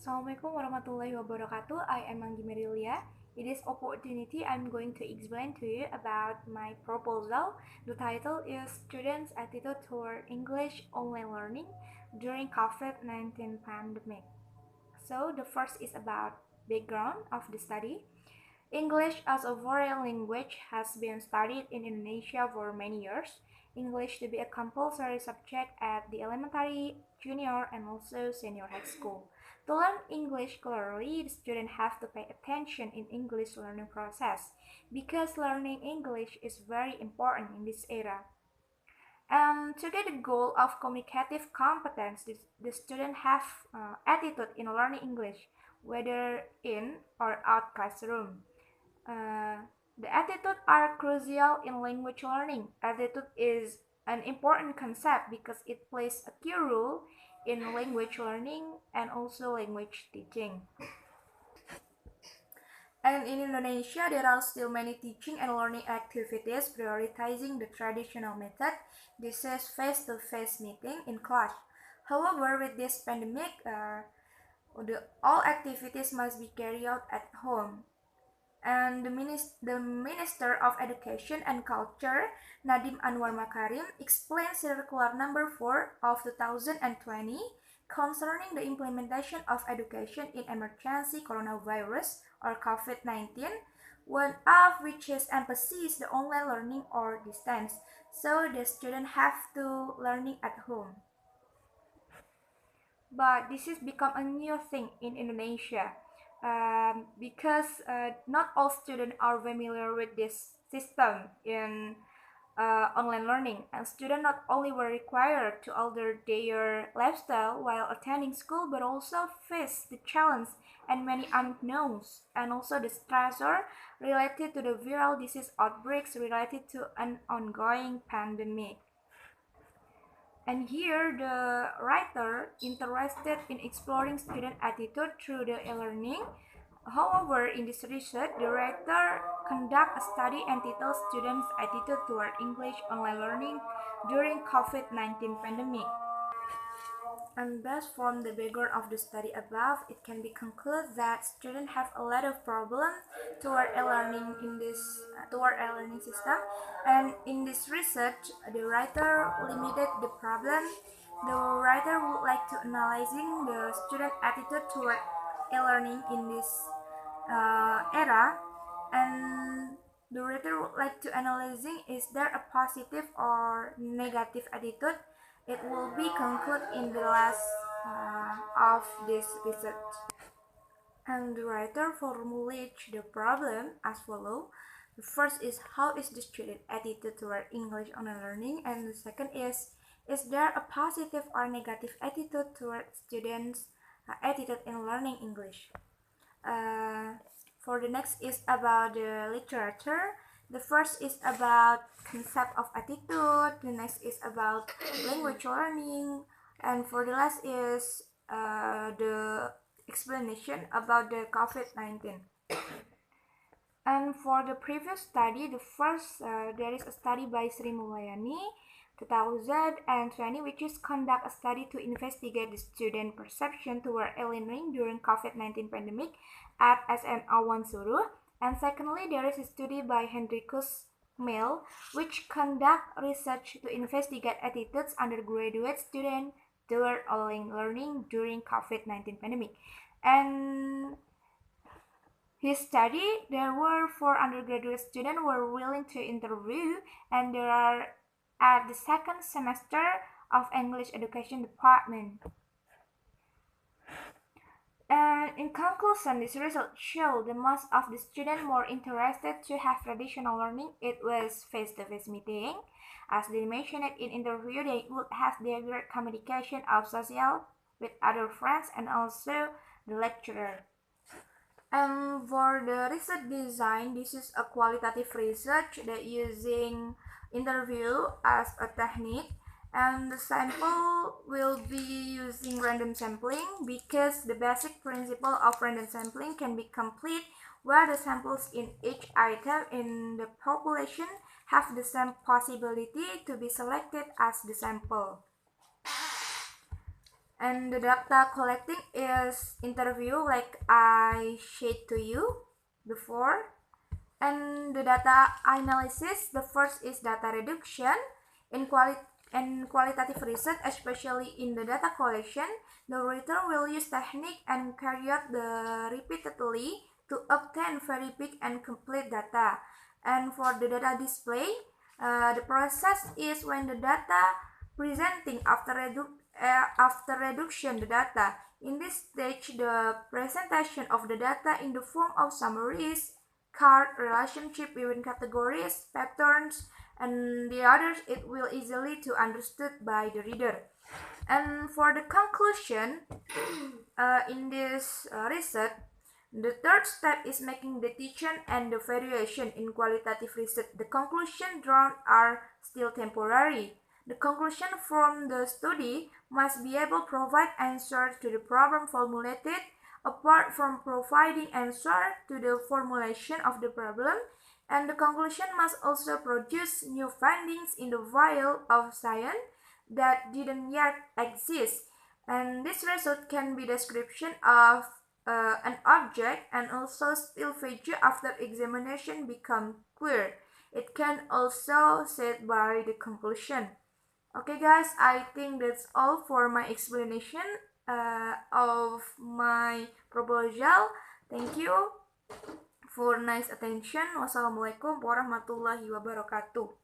Assalamualaikum warahmatullahi wabarakatuh. I am Anggi Merilliya. In this opportunity, I'm going to explain to you about my proposal. The title is Students' Attitude Toward English Online Learning During COVID-19 Pandemic. So the first is about background of the study. English as a foreign language has been studied in Indonesia for many years. English to be a compulsory subject at the elementary, junior, and also senior high school. To learn English clearly, the student have to pay attention in English learning process because learning English is very important in this era. And to get the goal of communicative competence, the student have attitude in learning English, whether in or out classroom. Uh, the attitude are crucial in language learning. Attitude is an important concept because it plays a key role in language learning and also language teaching. And in Indonesia, there are still many teaching and learning activities prioritizing the traditional method. This is face-to-face meeting in class. However, with this pandemic, all activities must be carried out at home. And the Minister of Education and Culture, Nadiem Anwar Makarim, explained Circular Number 4 of 2020 concerning the implementation of education in emergency coronavirus or COVID-19, one of which is emphasizes the online learning or distance, so the student have to learning at home. But this has become a new thing in Indonesia because not all students are familiar with this system in online learning, and students not only were required to alter their lifestyle while attending school, but also face the challenge and many unknowns, and also the stressor related to the viral disease outbreaks related to an ongoing pandemic. And here, the writer interested in exploring student attitude through the e-learning. However, in this research, the writer conduct a study entitled Students' Attitude Toward English Online Learning During COVID-19 Pandemic. And based from the background of the study above, it can be concluded that students have a lot of problems toward e-learning in this toward e-learning system. And in this research, the writer limited the problem. The writer would like to analyzing the student attitude toward e-learning in this era, and the writer would like to analyzing is there a positive or negative attitude. It will be concluded in the last of this research. And the writer formulates the problem as follows. The first is how is the student attitude toward English online learning, and the second is there a positive or negative attitude toward students' attitude in learning English. For the next is about the literature. The first is about concept of attitude. The next is about language learning, and for the last is the explanation about the COVID-19. And for the previous study, the first there is a study by Sri Mulyani 2020, which is conduct a study to investigate the student perception toward e-learning during COVID-19 pandemic at SMA 1 Suruh. And secondly, there is a study by Hendrikus Mail, which conduct research to investigate attitudes undergraduate students toward online learning during COVID-19 pandemic. And his study, there were 4 undergraduate students who were willing to interview, and there are at the second semester of English Education Department. And in conclusion, this result showed that most of the students more interested to have traditional learning. It was face-to-face meeting. As they mentioned in interview, they would have direct communication of social with other friends and also the lecturer. And for the research design, this is a qualitative research that using interview as a technique, and the sample will be using random sampling because the basic principle of random sampling can be complete where the samples in each item in the population have the same possibility to be selected as the sample. And the data collecting is interview like I shared to you before. And the data analysis, the first is data reduction. In qualitative research, especially in the data collection, the writer will use technique and carry out the repeatedly to obtain very big and complete data. And for the data display, the process is when the data presenting after reduction the data. In this stage, the presentation of the data in the form of summaries, card, relationship between categories, patterns, and the others, it will easily to understood by the reader. And for the conclusion, in this research, the third step is making the decision and the variation in qualitative research. The conclusion drawn are still temporary. The conclusion from the study must be able to provide answers to the problem formulated. Apart from providing answer to the formulation of the problem, and the conclusion must also produce new findings in the field of science that didn't yet exist. And this result can be description of an object and also still feature after examination become clear. It can also said by the conclusion. Okay guys, I think that's all for my explanation of my proposal. Thank you for nice attention. Wassalamualaikum warahmatullahi wabarakatuh.